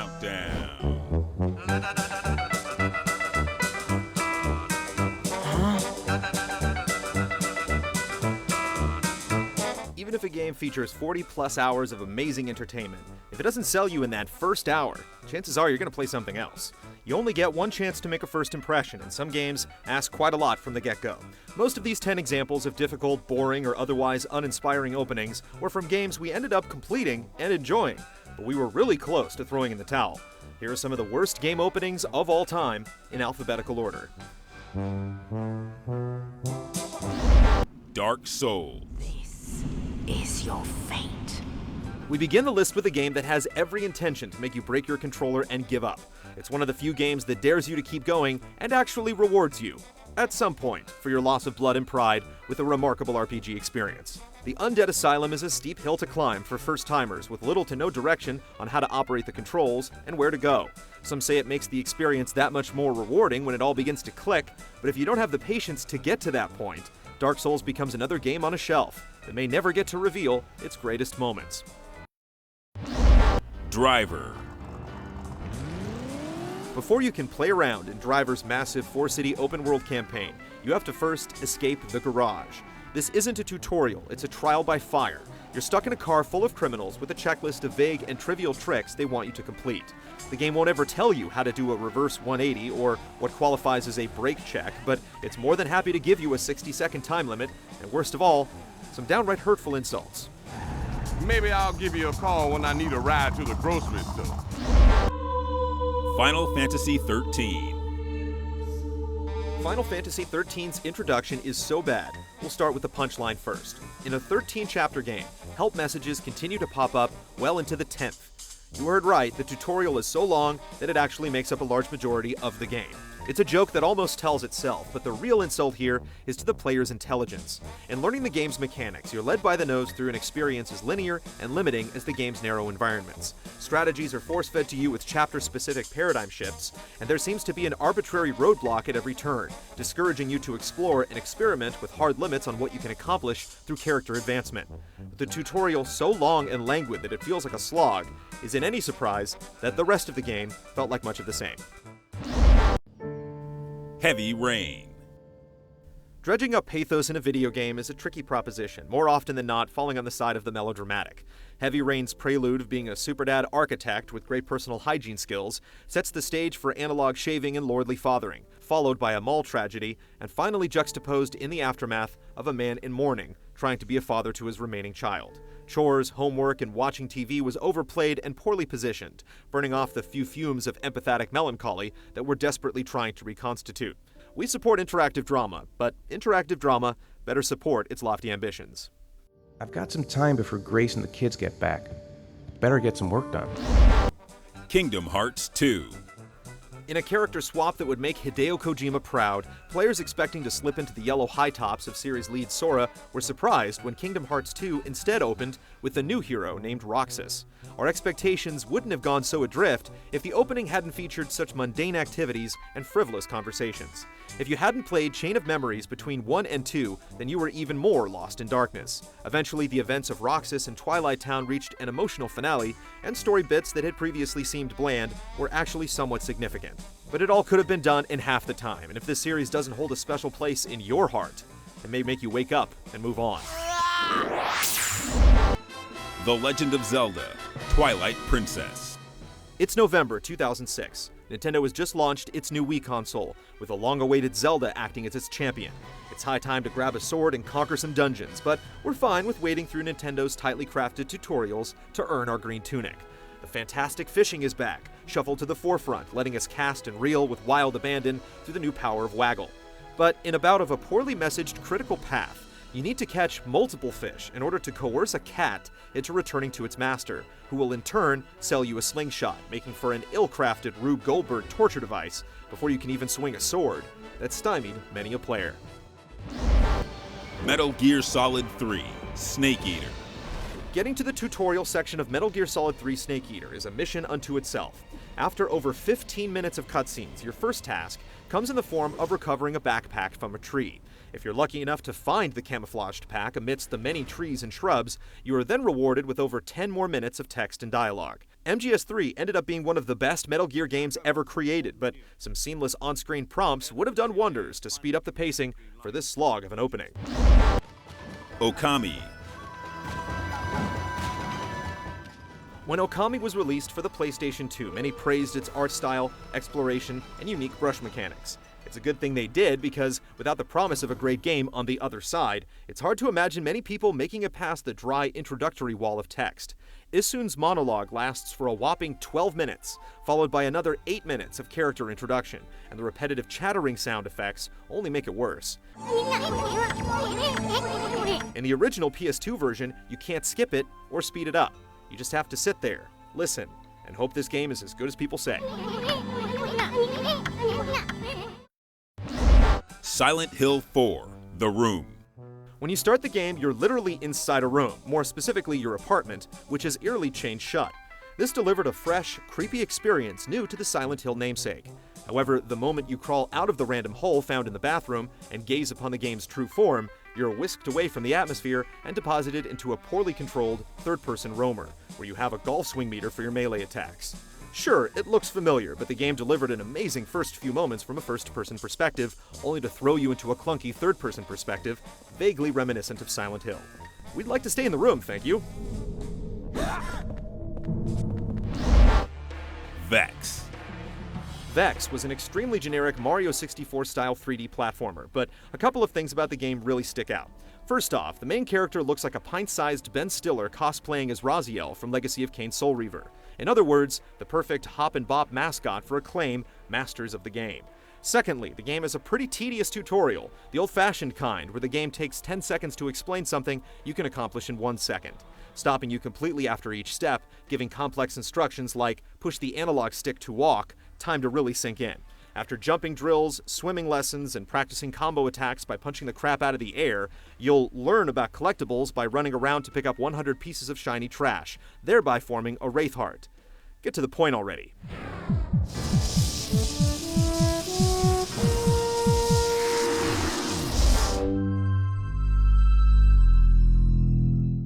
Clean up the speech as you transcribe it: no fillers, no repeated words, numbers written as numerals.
Countdown. Even if a game features 40-plus hours of amazing entertainment, if it doesn't sell you in that first hour, chances are you're going to play something else. You only get one chance to make a first impression, and some games ask quite a lot from the get-go. Most of these 10 examples of difficult, boring, or otherwise uninspiring openings were from games we ended up completing and enjoying, but we were really close to throwing in the towel. Here are some of the worst game openings of all time in alphabetical order. Dark Souls. Is your fate. We begin the list with a game that has every intention to make you break your controller and give up. It's one of the few games that dares you to keep going and actually rewards you, at some point, for your loss of blood and pride with a remarkable RPG experience. The Undead Asylum is a steep hill to climb for first-timers with little to no direction on how to operate the controls and where to go. Some say it makes the experience that much more rewarding when it all begins to click, but if you don't have the patience to get to that point, Dark Souls becomes another game on a shelf that may never get to reveal its greatest moments. Driver. Before you can play around in Driver's massive 4-city open-world campaign, you have to first escape the garage. This isn't a tutorial, it's a trial by fire. You're stuck in a car full of criminals with a checklist of vague and trivial tricks they want you to complete. The game won't ever tell you how to do a reverse 180 or what qualifies as a brake check, but it's more than happy to give you a 60-second time limit, and worst of all, some downright hurtful insults. Maybe I'll give you a call when I need a ride to the grocery store. Final Fantasy XIII. Final Fantasy XIII's introduction is so bad, we'll start with the punchline first. In a 13-chapter game, help messages continue to pop up well into the 10th. You heard right, the tutorial is so long that it actually makes up a large majority of the game. It's a joke that almost tells itself, but the real insult here is to the player's intelligence. In learning the game's mechanics, you're led by the nose through an experience as linear and limiting as the game's narrow environments. Strategies are force-fed to you with chapter-specific paradigm shifts, and there seems to be an arbitrary roadblock at every turn, discouraging you to explore and experiment with hard limits on what you can accomplish through character advancement. With the tutorial so long and languid that it feels like a slog, is it any surprise that the rest of the game felt like much of the same. Heavy Rain. Dredging up pathos in a video game is a tricky proposition, more often than not falling on the side of the melodramatic. Heavy Rain's prelude of being a superdad architect with great personal hygiene skills sets the stage for analog shaving and lordly fathering, followed by a mall tragedy, and finally juxtaposed in the aftermath of a man in mourning, trying to be a father to his remaining child. Chores, homework, and watching TV was overplayed and poorly positioned, burning off the few fumes of empathetic melancholy that we're desperately trying to reconstitute. We support interactive drama, but interactive drama better support its lofty ambitions. I've got some time before Grace and the kids get back. Better get some work done. Kingdom Hearts 2. In a character swap that would make Hideo Kojima proud, players expecting to slip into the yellow high tops of series lead Sora were surprised when Kingdom Hearts 2 instead opened with a new hero named Roxas. Our expectations wouldn't have gone so adrift if the opening hadn't featured such mundane activities and frivolous conversations. If you hadn't played Chain of Memories between 1 and 2, then you were even more lost in darkness. Eventually, the events of Roxas and Twilight Town reached an emotional finale, and story bits that had previously seemed bland were actually somewhat significant. But it all could have been done in half the time, and if this series doesn't hold a special place in your heart, it may make you wake up and move on. The Legend of Zelda: Twilight Princess. It's November 2006. Nintendo has just launched its new Wii console, with a long-awaited Zelda acting as its champion. It's high time to grab a sword and conquer some dungeons, but we're fine with wading through Nintendo's tightly crafted tutorials to earn our green tunic. The fantastic fishing is back, shuffled to the forefront, letting us cast and reel with wild abandon through the new power of Waggle. But in a bout of a poorly messaged critical path, you need to catch multiple fish in order to coerce a cat into returning to its master, who will in turn sell you a slingshot, making for an ill-crafted Rube Goldberg torture device before you can even swing a sword that stymied many a player. Metal Gear Solid 3: Snake Eater. Getting to the tutorial section of Metal Gear Solid 3 Snake Eater is a mission unto itself. After over 15 minutes of cutscenes, your first task comes in the form of recovering a backpack from a tree. If you're lucky enough to find the camouflaged pack amidst the many trees and shrubs, you are then rewarded with over 10 more minutes of text and dialogue. MGS3 ended up being one of the best Metal Gear games ever created, but some seamless on-screen prompts would have done wonders to speed up the pacing for this slog of an opening. Okami. When Okami was released for the PlayStation 2, many praised its art style, exploration, and unique brush mechanics. It's a good thing they did, because without the promise of a great game on the other side, it's hard to imagine many people making it past the dry introductory wall of text. Issun's monologue lasts for a whopping 12 minutes, followed by another 8 minutes of character introduction, and the repetitive chattering sound effects only make it worse. In the original PS2 version, you can't skip it or speed it up. You just have to sit there, listen, and hope this game is as good as people say. Silent Hill 4, The Room. When you start the game, you're literally inside a room, more specifically your apartment, which is eerily chained shut. This delivered a fresh, creepy experience new to the Silent Hill namesake. However, the moment you crawl out of the random hole found in the bathroom and gaze upon the game's true form, you're whisked away from the atmosphere and deposited into a poorly controlled, third-person roamer, where you have a golf swing meter for your melee attacks. Sure, it looks familiar, but the game delivered an amazing first few moments from a first-person perspective, only to throw you into a clunky third-person perspective, vaguely reminiscent of Silent Hill. We'd like to stay in the room, thank you. Vex. Vex was an extremely generic Mario 64-style 3D platformer, but a couple of things about the game really stick out. First off, the main character looks like a pint-sized Ben Stiller cosplaying as Raziel from Legacy of Kain Soul Reaver. In other words, the perfect hop and bop mascot for Acclaim, masters of the game. Secondly, the game has a pretty tedious tutorial, the old-fashioned kind, where the game takes 10 seconds to explain something you can accomplish in 1 second, stopping you completely after each step, giving complex instructions like push the analog stick to walk, time to really sink in. After jumping drills, swimming lessons, and practicing combo attacks by punching the crap out of the air, you'll learn about collectibles by running around to pick up 100 pieces of shiny trash, thereby forming a Wraith Heart. Get to the point already.